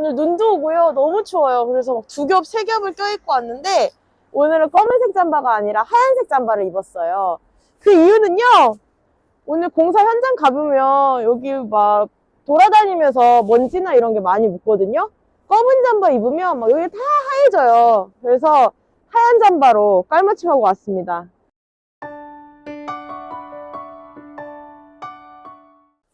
오늘 눈도 오고요. 너무 추워요. 그래서 막 2겹, 3겹을 껴입고 왔는데 오늘은 검은색 잠바가 아니라 하얀색 잠바를 입었어요. 그 이유는요. 오늘 공사 현장 가보면 여기 막 돌아다니면서 먼지나 이런 게 많이 묻거든요. 검은 잠바 입으면 막 여기 다 하얘져요. 그래서 하얀 잠바로 깔맞춤하고 왔습니다.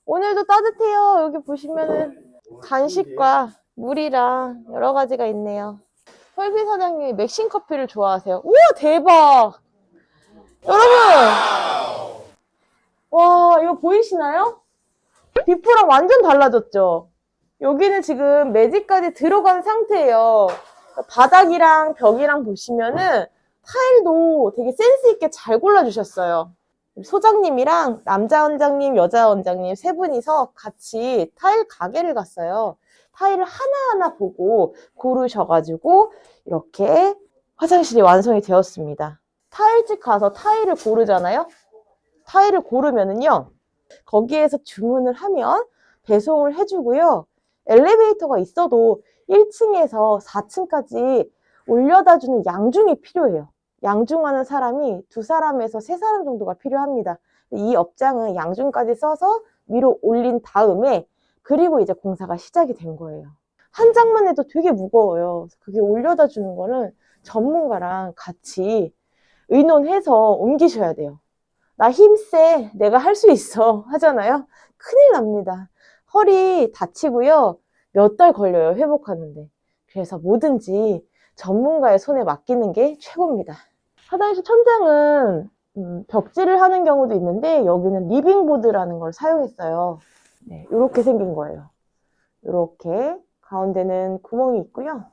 오늘도 따뜻해요. 여기 보시면은 간식과 물이랑 여러 가지가 있네요. 헐비 사장님이 맥심 커피를 좋아하세요. 우와, 대박! 여러분! 와, 이거 보이시나요? 비포랑 완전 달라졌죠? 여기는 지금 매직까지 들어간 상태예요. 바닥이랑 벽이랑 보시면은 타일도 되게 센스 있게 잘 골라주셨어요. 소장님이랑 남자 원장님, 여자 원장님 세 분이서 같이 타일 가게를 갔어요. 타일을 하나하나 보고 고르셔가지고 이렇게 화장실이 완성이 되었습니다. 타일집 가서 타일을 고르잖아요. 타일을 고르면은요, 거기에서 주문을 하면 배송을 해주고요. 엘리베이터가 있어도 1층에서 4층까지 올려다주는 양중이 필요해요. 양중하는 사람이 2사람에서 3사람 정도가 필요합니다. 이 업장은 양중까지 써서 위로 올린 다음에 그리고 이제 공사가 시작이 된 거예요. 한 장만 해도 되게 무거워요. 그게 올려다 주는 거는 전문가랑 같이 의논해서 옮기셔야 돼요. 나 힘세, 내가 할 수 있어 하잖아요. 큰일 납니다. 허리 다치고요. 몇 달 걸려요, 회복하는데. 그래서 뭐든지 전문가의 손에 맡기는 게 최고입니다. 화장실 천장은 벽지를 하는 경우도 있는데 여기는 리빙보드라는 걸 사용했어요. 네, 이렇게 생긴 거예요. 이렇게 가운데는 구멍이 있고요.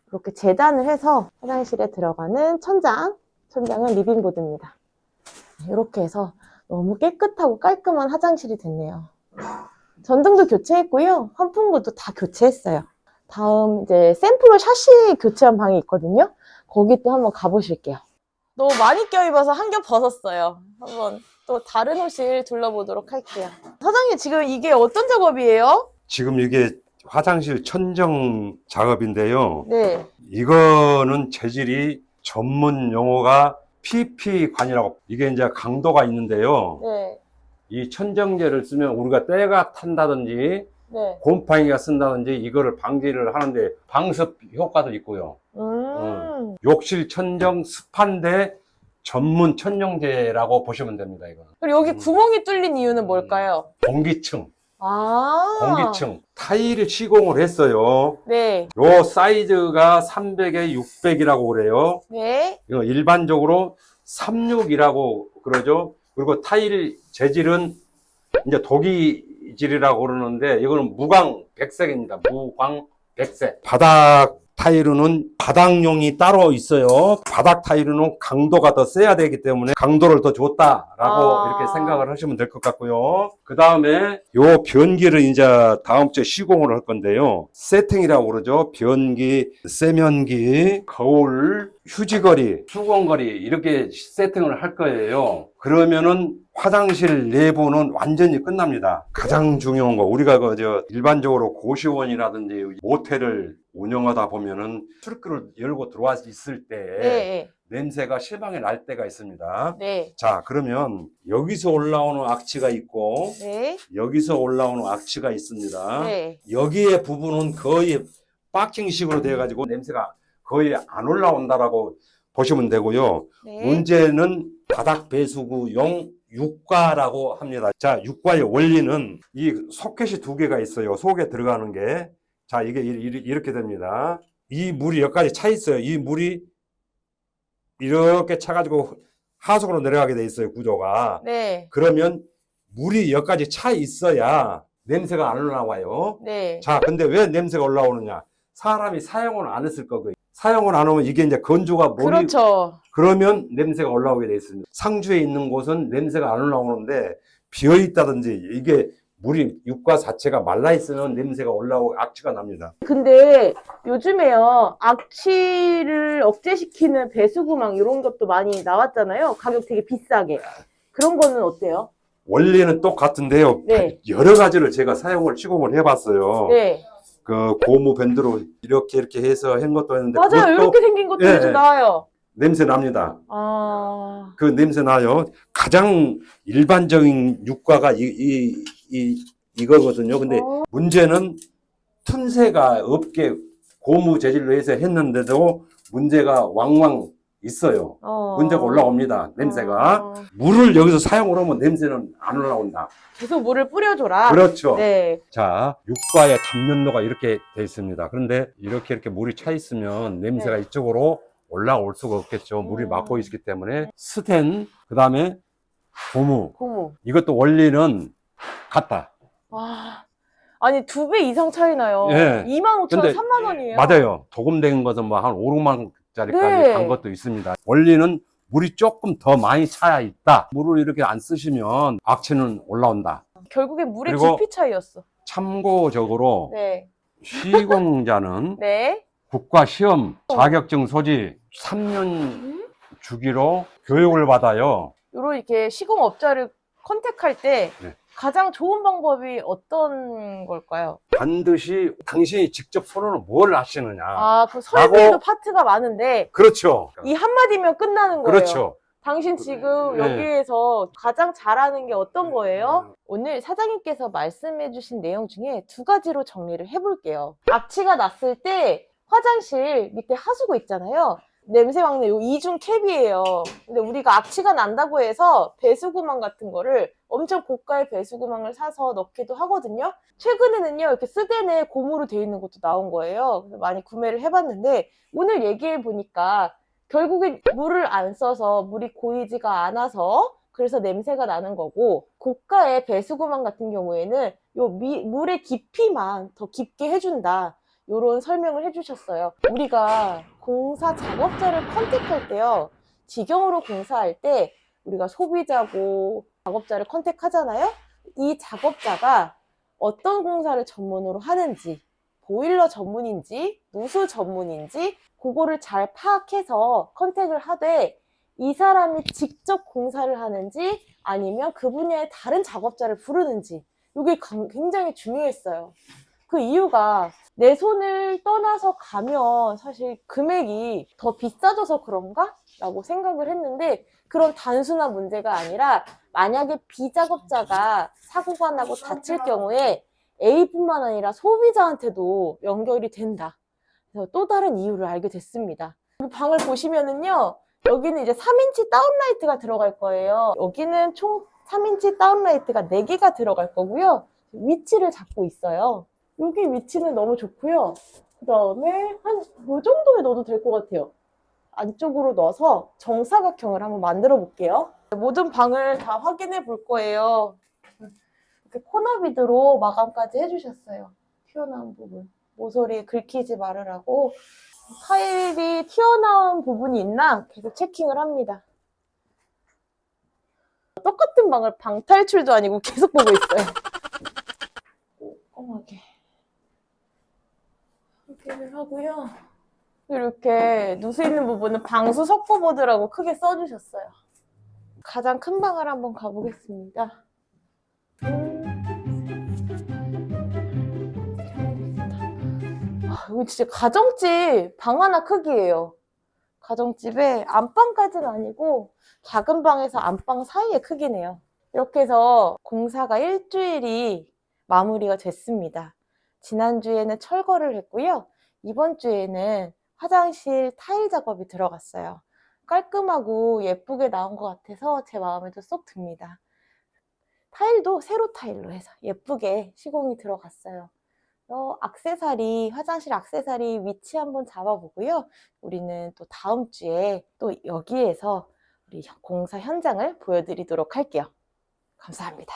이렇게 재단을 해서 화장실에 들어가는 천장은 리빙보드입니다. 이렇게 해서 너무 깨끗하고 깔끔한 화장실이 됐네요. 전등도 교체했고요. 환풍구도 다 교체했어요. 다음 이제 샘플로 샤시 교체한 방이 있거든요. 거기 또 한번 가보실게요. 너무 많이 껴입어서 한 겹 벗었어요. 한번 또 다른 옷을 둘러보도록 할게요. 사장님, 지금 이게 어떤 작업이에요? 지금 이게 화장실 천정 작업인데요. 네. 이거는 재질이 전문 용어가 PP관이라고, 이게 이제 강도가 있는데요. 네. 이 천정제를 쓰면 우리가 때가 탄다든지 네. 곰팡이가 쓴다든지 이거를 방지를 하는데 방습 효과도 있고요. 욕실 천정 습한대 전문 천정제라고 보시면 됩니다. 이거. 그리고 여기 구멍이 뚫린 이유는 뭘까요? 공기층. 아. 공기층. 타일을 시공을 했어요. 네. 요 사이즈가 300에 600이라고 그래요. 네. 이거 일반적으로 36이라고 그러죠. 그리고 타일 재질은 이제 도기질이라고 그러는데 이거는 무광 백색입니다. 무광 백색. 바닥 타일은 바닥용이 따로 있어요. 바닥 타일은 강도가 더 세야 되기 때문에 강도를 더 줬다라고 이렇게 생각을 하시면 될 것 같고요. 그 다음에 요 변기를 이제 다음 주에 시공을 할 건데요. 세팅이라고 그러죠. 변기, 세면기, 거울, 휴지거리, 수건거리 이렇게 세팅을 할 거예요. 그러면은 화장실 내부는 완전히 끝납니다. 가장 중요한 거, 우리가 일반적으로 고시원이라든지 모텔을 운영하다 보면은 출구를 열고 들어와 있을 때 네. 냄새가 실방에 날 때가 있습니다. 네. 자, 그러면 여기서 올라오는 악취가 있고 네. 여기서 올라오는 악취가 있습니다. 네. 여기에 부분은 거의 파킹식으로 되어 가지고 냄새가 거의 안 올라온다라고 보시면 되고요. 네. 문제는 바닥 배수구용 육과라고 합니다. 자, 육과의 원리는 이 소켓이 2개가 있어요. 속에 들어가는 게. 자, 이게 이렇게 됩니다. 이 물이 여기까지 차 있어요. 이 물이 이렇게 차가지고 하수구로 내려가게 돼 있어요. 구조가. 네. 그러면 물이 여기까지 차 있어야 냄새가 안 올라와요. 네. 자, 근데 왜 냄새가 올라오느냐? 사람이 사용을 안 했을 거고요. 사용을 안 하면 이게 이제 건조가 그렇죠. 그러면 냄새가 올라오게 돼 있습니다. 상주에 있는 곳은 냄새가 안 올라오는데 비어 있다든지 이게 물이 육과 자체가 말라 있으면 냄새가 올라오고 악취가 납니다. 근데 요즘에요, 악취를 억제시키는 배수구망 이런 것도 많이 나왔잖아요. 가격 되게 비싸게. 그런 거는 어때요? 원리는 똑같은데요. 네. 여러 가지를 제가 시공을 해봤어요. 네. 그 고무 밴드로 이렇게 해서 한 것도 있는데 맞아요. 그것도 이렇게 생긴 것도 예, 요즘 예. 나와요. 냄새 납니다. 아, 그 냄새 나요. 가장 일반적인 유가가 이거거든요. 근데 어. 문제는 틈새가 없게 고무 재질로 해서 했는데도 문제가 왕왕 있어요. 문제가 올라옵니다. 냄새가. 물을 여기서 사용을 하면 냄새는 안 올라온다. 계속 물을 뿌려줘라. 그렇죠. 네. 자, 육과의 담요도가 이렇게 돼 있습니다. 그런데 이렇게 물이 차 있으면 냄새가 네. 이쪽으로 올라올 수가 없겠죠. 물이 막고 있기 때문에. 네. 스텐, 그 다음에 고무. 고무. 이것도 원리는 같다. 와, 아니 2배 이상 차이 나요. 예. 25,000원, 근데 3만 원이에요. 맞아요. 도금된 것은 뭐 한 5, 6만 짜리까지 네. 간 것도 있습니다. 원리는 물이 조금 더 많이 차야 있다. 물을 이렇게 안 쓰시면 악취는 올라온다. 결국엔 물의 그리고 깊이 차이였어. 참고적으로 네. 시공자는 네. 국가 시험 자격증 소지 3년 주기로 교육을 받아요. 요런 이렇게 시공업자를 컨택할 때 네. 가장 좋은 방법이 어떤 걸까요? 반드시 당신이 직접 손으로 뭘 하시느냐. 아, 그 설계에도 라고- 파트가 많은데 그렇죠. 이 한마디면 끝나는 거예요. 그렇죠. 당신 지금 네. 여기에서 가장 잘하는 게 어떤 거예요? 오늘 사장님께서 말씀해 주신 내용 중에 2가지로 정리를 해볼게요. 악취가 났을 때 화장실 밑에 하수구 있잖아요. 냄새 막는 요 이중 캡이에요. 근데 우리가 악취가 난다고 해서 배수구망 같은 거를 엄청 고가의 배수구망을 사서 넣기도 하거든요. 최근에는요, 이렇게 스덴에 고무로 되어 있는 것도 나온 거예요. 그래서 많이 구매를 해봤는데 오늘 얘기해 보니까 결국엔 물을 안 써서 물이 고이지가 않아서 그래서 냄새가 나는 거고, 고가의 배수구망 같은 경우에는 요 물의 깊이만 더 깊게 해준다. 요런 설명을 해주셨어요. 우리가 공사 작업자를 컨택할 때요, 직영으로 공사할 때 우리가 소비자고 작업자를 컨택하잖아요. 이 작업자가 어떤 공사를 전문으로 하는지, 보일러 전문인지 누수 전문인지 그거를 잘 파악해서 컨택을 하되, 이 사람이 직접 공사를 하는지 아니면 그 분야의 다른 작업자를 부르는지, 이게 굉장히 중요했어요. 그 이유가 내 손을 떠나서 가면 사실 금액이 더 비싸져서 그런가? 라고 생각을 했는데, 그런 단순한 문제가 아니라 만약에 B작업자가 사고가 나고 다칠 경우에 A뿐만 아니라 소비자한테도 연결이 된다. 그래서 또 다른 이유를 알게 됐습니다. 이 방을 보시면은요, 여기는 이제 3인치 다운라이트가 들어갈 거예요. 여기는 총 3인치 다운라이트가 4개가 들어갈 거고요. 위치를 잡고 있어요. 여기 위치는 너무 좋고요. 그 다음에 한 이 정도에 넣어도 될 것 같아요. 안쪽으로 넣어서 정사각형을 한번 만들어 볼게요. 모든 방을 다 확인해 볼 거예요. 이렇게 코너비드로 마감까지 해주셨어요. 튀어나온 부분. 모서리에 긁히지 말으라고. 타일이 튀어나온 부분이 있나 계속 체킹을 합니다. 똑같은 방을 방탈출도 아니고 계속 보고 있어요. 꼼꼼하게 확인을 하고요. 이렇게 누수 있는 부분은 방수 석고보드라고 크게 써주셨어요. 가장 큰 방을 한번 가보겠습니다. 여기 진짜 가정집 방 하나 크기예요. 가정집에 안방까지는 아니고 작은 방에서 안방 사이의 크기네요. 이렇게 해서 공사가 일주일이 마무리가 됐습니다. 지난주에는 철거를 했고요. 이번 주에는 화장실 타일 작업이 들어갔어요. 깔끔하고 예쁘게 나온 것 같아서 제 마음에도 쏙 듭니다. 타일도 세로 타일로 해서 예쁘게 시공이 들어갔어요. 액세서리, 화장실 액세서리 위치 한번 잡아보고요. 우리는 또 다음 주에 또 여기에서 우리 공사 현장을 보여드리도록 할게요. 감사합니다.